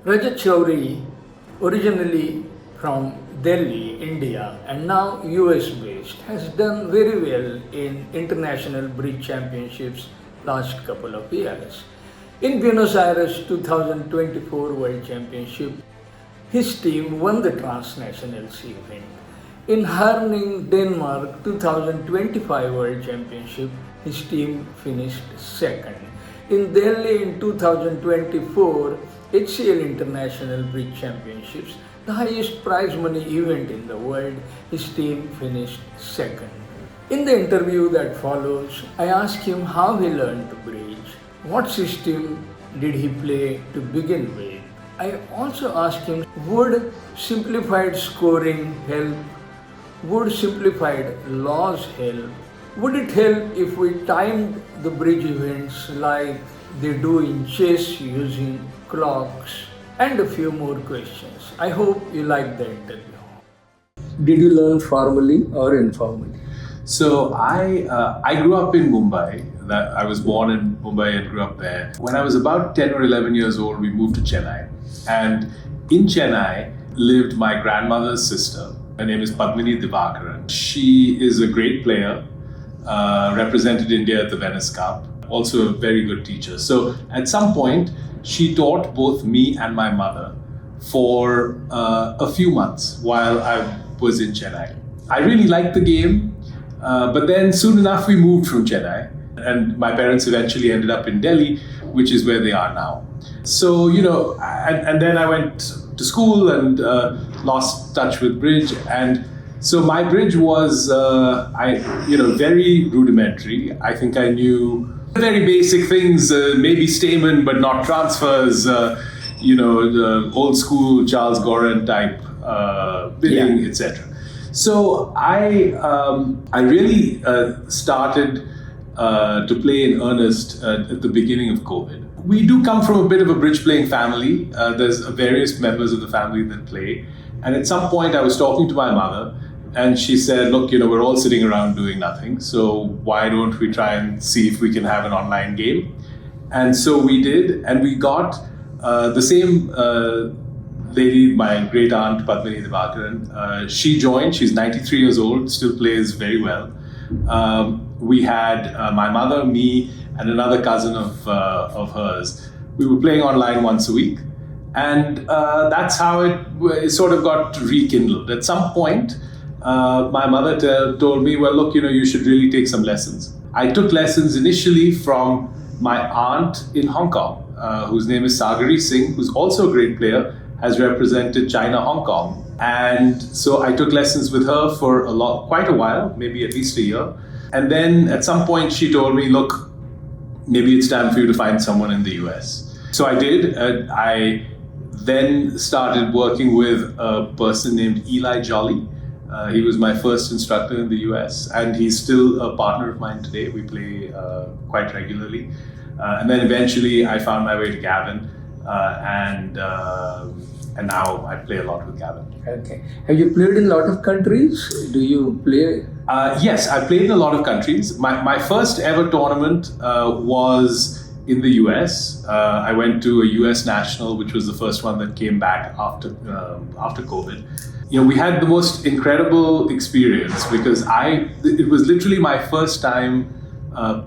Rajath Shourie, originally from Delhi, India, and now US based, has done very well in International Bridge Championships last couple of years. In Buenos Aires 2024 World Championship, his team won the Transnationals event. In Herning, Denmark 2025 World Championship, his team finished second. In Delhi in 2024 HCL International Bridge Championships, the highest prize money event in the world, his team finished second. In the interview that follows, I asked him how he learned to bridge, what system did he play to begin with. I also asked him, would simplified scoring help? Would simplified laws help? Would it help if we timed the bridge events like they do in chess using clocks? And a few more questions. I hope you liked the interview. Did you learn formally or informally? So I grew up in Mumbai. I was born in Mumbai and grew up there. When I was about 10 or 11 years old, we moved to Chennai. And in Chennai lived my grandmother's sister. Her name is Padmini Divakaran. She is a great player, represented India at the Venice Cup, also a very good teacher. So at some point, she taught both me and my mother for a few months while I was in Chennai. I really liked the game, but then soon enough we moved from Chennai, and my parents eventually ended up in Delhi, which is where they are now. So, and then I went to school and lost touch with bridge. And so my bridge was, very rudimentary. I think I knew very basic things, maybe Stamen, but not transfers, the old school Charles Goren type billing, etc. So I really started to play in earnest at the beginning of COVID. We do come from a bit of a bridge playing family. There's various members of the family that play. And at some point I was talking to my mother and she said, look, we're all sitting around doing nothing. So why don't we try and see if we can have an online game? And so we did, and we got the same lady, my great aunt, Padmini Divakaran. She joined, she's 93 years old, still plays very well. We had my mother, me, and another cousin of hers. We were playing online once a week, and that's how it sort of got rekindled. At some point, my mother told me, well, look, you should really take some lessons. I took lessons initially from my aunt in Hong Kong, whose name is Sagari Singh, who's also a great player, has represented China, Hong Kong. And so I took lessons with her for quite a while, maybe at least a year. And then at some point she told me, look, maybe it's time for you to find someone in the US. So I did. I then started working with a person named Eli Jolly. He was my first instructor in the US, and he's still a partner of mine today. We play quite regularly. And then eventually I found my way to Gavin, and now I play a lot with Gavin. Okay. Have you played in a lot of countries? Do you play? Yes, I played in a lot of countries. My first ever tournament was in the US. I went to a US national, which was the first one that came back after COVID. We had the most incredible experience because it was literally my first time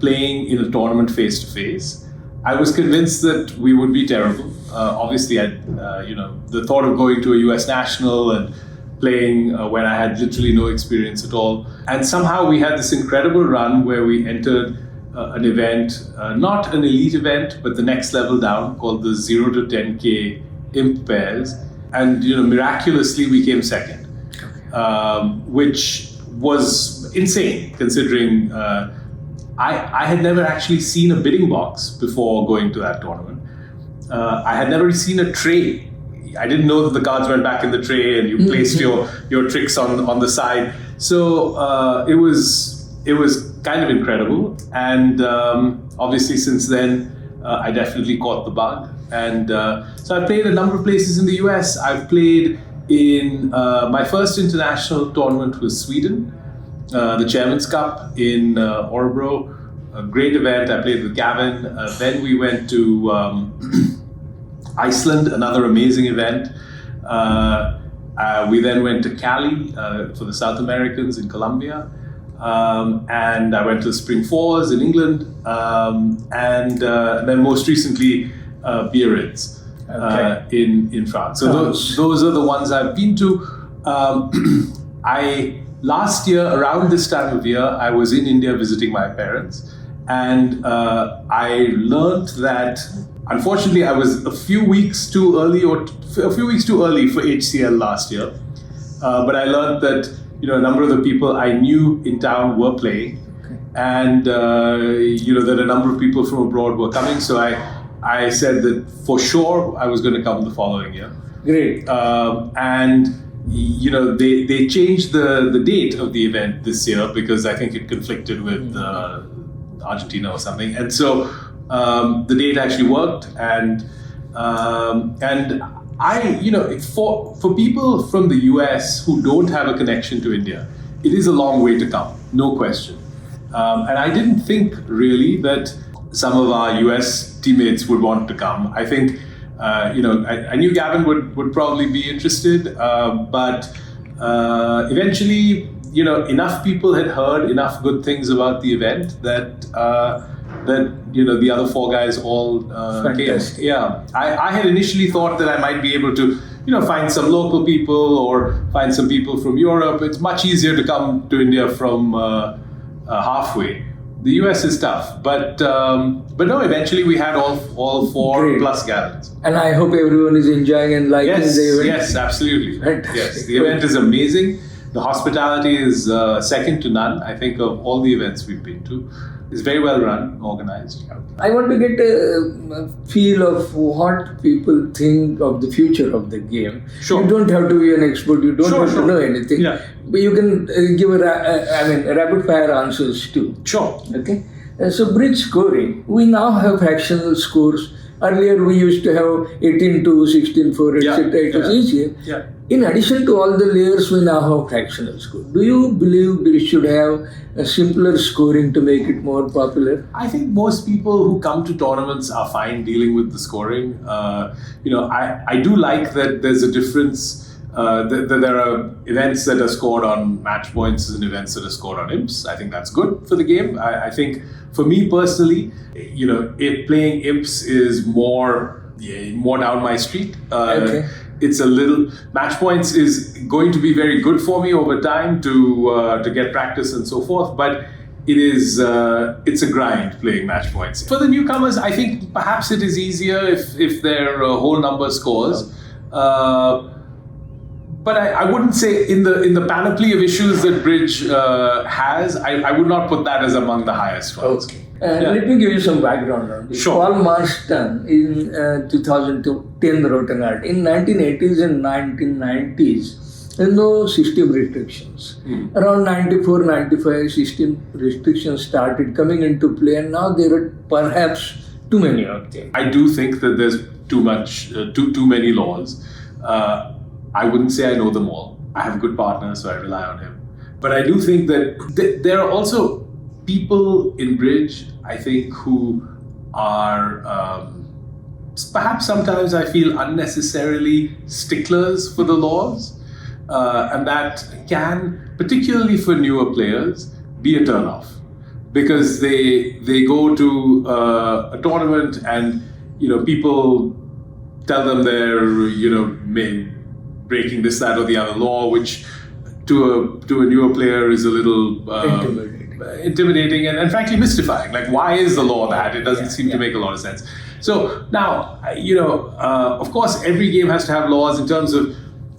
playing in a tournament face to face. I was convinced that we would be terrible. Obviously, the thought of going to a US national and playing when I had literally no experience at all. And somehow we had this incredible run where we entered an event, not an elite event, but the next level down, called the 0 to 10K imp pairs. And miraculously we came second, which was insane considering I had never actually seen a bidding box before going to that tournament. I had never seen a tray. I didn't know that the cards went back in the tray and you placed your tricks on the side. So it was kind of incredible. And obviously since then, I definitely caught the bug. And so I played a number of places in the US. I've played in my first international tournament was Sweden, the Chairman's Cup in Örebro. A great event. I played with Gavin. Then we went to Iceland, another amazing event. We then went to Cali for the South Americans in Colombia. And I went to Spring Fours in England. And then most recently, Biarritz in France. So those are the ones I've been to. Last year, around this time of year, I was in India visiting my parents. And I learned that, unfortunately, I was a few weeks too early for HCL last year. But I learned that a number of the people I knew in town were playing, and that a number of people from abroad were coming. So I said that for sure I was going to come the following year. Great. And they changed the date of the event this year because I think it conflicted with Argentina or something, and so the date actually worked. And for people from the US who don't have a connection to India, it is a long way to come, no question. And I didn't think really that some of our US teammates would want to come. I think, I knew Gavin would probably be interested, but eventually, enough people had heard enough good things about the event that the other four guys all came. Yeah, I had initially thought that I might be able to, find some local people or find some people from Europe. It's much easier to come to India from halfway. The US is tough, but no. Eventually, we had all four Great. plus Gavins. And I hope everyone is enjoying and liking the event. Yes, absolutely. Fantastic. Yes, the event is amazing. The hospitality is second to none. I think of all the events we've been to, it's very well run, organized. I want to get a feel of what people think of the future of the game. Sure. You don't have to be an expert. You don't have to know anything. Yeah. But you can give rapid fire answers too. Sure. Okay. So bridge scoring, we now have fractional scores. Earlier we used to have 18-2, 16-4, etc. It was easier. Yeah. In addition to all the layers, we now have fractional score. Do you believe we should have a simpler scoring to make it more popular? I think most people who come to tournaments are fine dealing with the scoring. I do like that there's a difference. That there are events that are scored on match points and events that are scored on imps. I think that's good for the game. I think for me personally, if playing imps is more down my street. It's a little match points is going to be very good for me over time to get practice and so forth, but it's a grind playing match points. For the newcomers, I think perhaps it is easier if they're whole number scores. But I wouldn't say in the panoply of issues that Bridge has, I would not put that as among the highest ones. Okay. Let me give you some background on this. Sure. Paul Marston in 2010 wrote an article. In 1980s and 1990s, there were no system restrictions. Around 94, 95, system restrictions started coming into play, and now there are perhaps too many of them. I do think that there's too many laws. I wouldn't say I know them all. I have a good partner, so I rely on him. But I do think that there are also people in Bridge, I think, who are perhaps sometimes I feel unnecessarily sticklers for the laws. And that can, particularly for newer players, be a turnoff. Because they go to a tournament and, people tell them they're, breaking this, that, or the other law, which to a newer player is a little intimidating and frankly mystifying. Like, why is the law that? It doesn't seem to make a lot of sense. So now, of course, every game has to have laws in terms of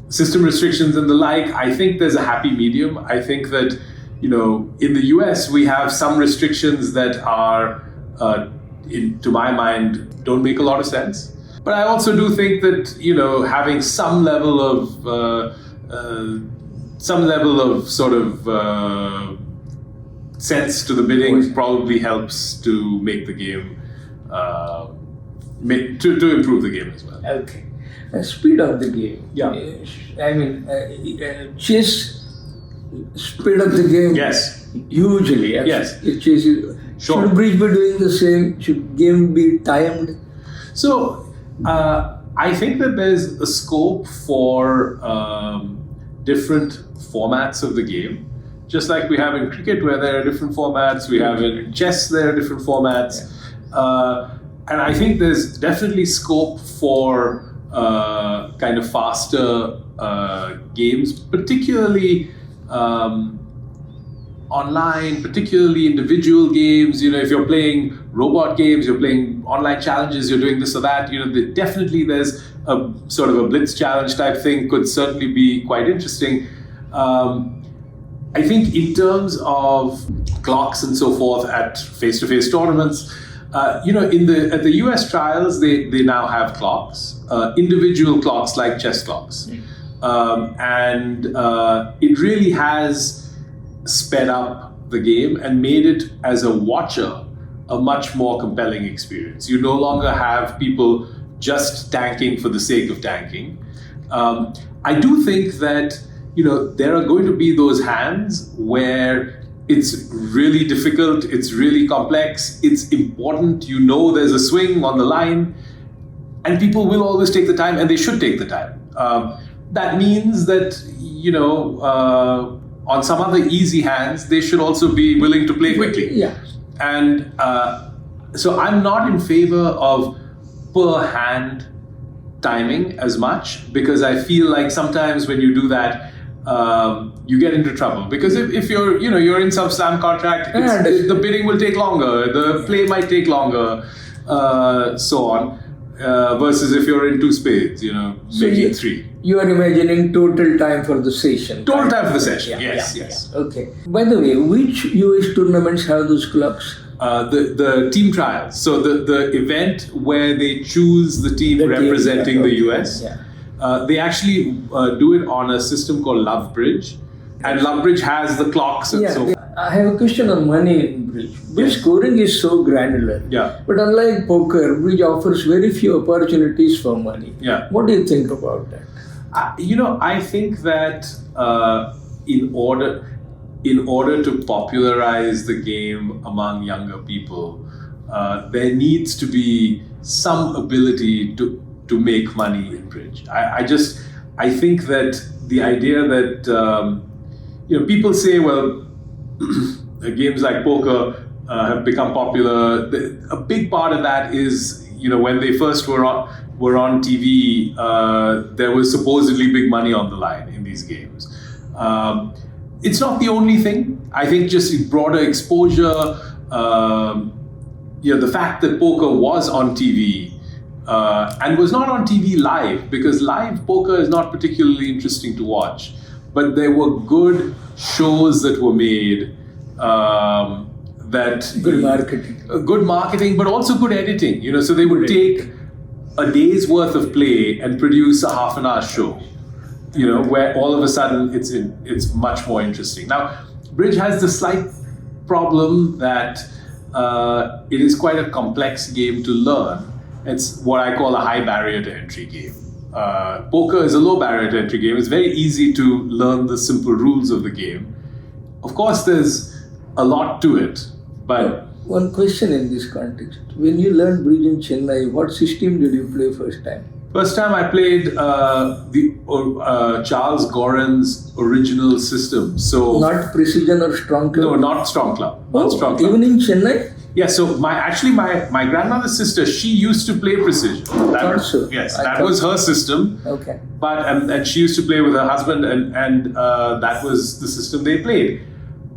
system restrictions and the like. I think there's a happy medium. I think that, in the US, we have some restrictions that are, to my mind, don't make a lot of sense. But I also do think that, having some level of sort of sense to the bidding probably helps to make the game, to improve the game as well. Okay. Speed of the game. Yeah. Chess, speed of the game. Yes. Hugely. Yes. Chess is, Should Bridge be doing the same? Should game be timed? So, I think that there's a scope for different formats of the game. Just like we have in cricket, where there are different formats, we have in chess, there are different formats. And I think there's definitely scope for kind of faster games, particularly online, particularly individual games. If you're playing robot games, you're playing online challenges, you're doing this or that, definitely there's a sort of a blitz challenge type thing could certainly be quite interesting. I think in terms of clocks and so forth at face-to-face tournaments, at the US trials, they now have clocks, individual clocks like chess clocks. And it really has sped up the game and made it, as a watcher, a much more compelling experience. You no longer have people just tanking for the sake of tanking. I do think that there are going to be those hands where it's really difficult, it's really complex, it's important, there's a swing on the line, and people will always take the time, and they should take the time. That means that, on some other easy hands, they should also be willing to play quickly. Yeah. And so I'm not in favor of per hand timing as much, because I feel like sometimes when you do that, you get into trouble. Because if you're in some slam contract, the bidding will take longer, the play might take longer, so on. Versus if you're in two spades, making three. You are imagining total time for the session. Total time for the session, yes. Okay. By the way, which US tournaments have those clocks? The team trials. So the event where they choose the team representing the US. They actually do it on a system called Love Bridge. And Love Bridge has the clocks and so forth. I have a question on money in bridge. Bridge scoring is so granular. Yeah. But unlike poker, bridge offers very few opportunities for money. Yeah. What do you think about that? I think that in order to popularize the game among younger people, there needs to be some ability to make money in bridge. I think that the idea that people say, well, games like poker have become popular. A big part of that is, when they first were on TV, there was supposedly big money on the line in these games. It's not the only thing. I think just broader exposure, the fact that poker was on TV and was not on TV live, because live poker is not particularly interesting to watch. But there were good shows that were made good marketing, but also good editing. So they would take a day's worth of play and produce a half an hour show. Where all of a sudden it's much more interesting. Now, bridge has the slight problem that it is quite a complex game to learn. It's what I call a high barrier to entry game. Poker is a low barrier to entry game. It's very easy to learn the simple rules of the game. Of course, there's a lot to it, but... One question in this context. When you learned bridge in Chennai, what system did you play first time? First time I played Charles Goren's original system. So not precision or strong club? No, not strong club. Not strong club. Even in Chennai? Yeah, so my grandmother's sister, she used to play precision. That was her system. Okay. But and she used to play with her husband, and that was the system they played.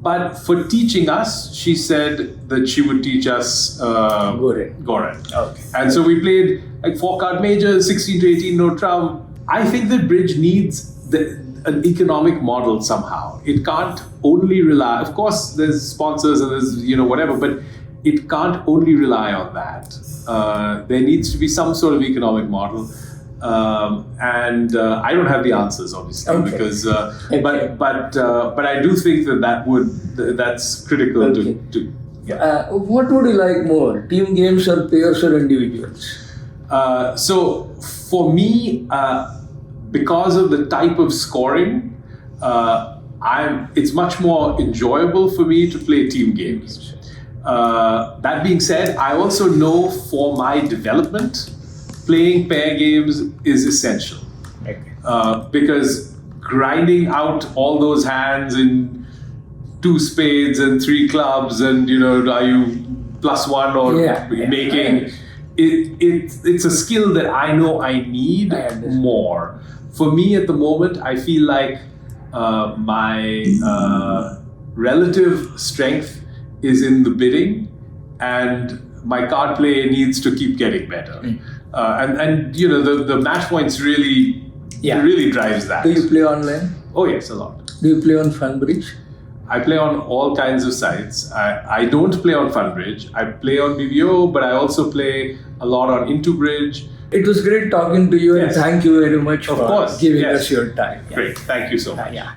But for teaching us, she said that she would teach us Goren. Okay. And so we played like 4-card majors, 16 to 18 no trump. I think that bridge needs an economic model somehow. It can't only rely, of course there's sponsors and there's whatever, but it can't only rely on that. There needs to be some sort of economic model. And I don't have the answers, obviously, because but I do think that's critical to. What would you like more, team games or pairs or individuals? So for me, because of the type of scoring, it's much more enjoyable for me to play team games. That being said, I also know for my development, playing pair games is essential. Okay. Because grinding out all those hands in 2 spades and 3 clubs, and are you +1 or making it's a skill that I know I need more. For me at the moment, I feel like my relative strength is in the bidding, and my card play needs to keep getting better. And the match points really drives that. Do you play online? Oh yes, a lot. Do you play on FunBridge? I play on all kinds of sites. I don't play on FunBridge. I play on BBO, but I also play a lot on IntoBridge. It was great talking to you, and thank you very much for giving us your time. Great. Thank you so much. Yeah.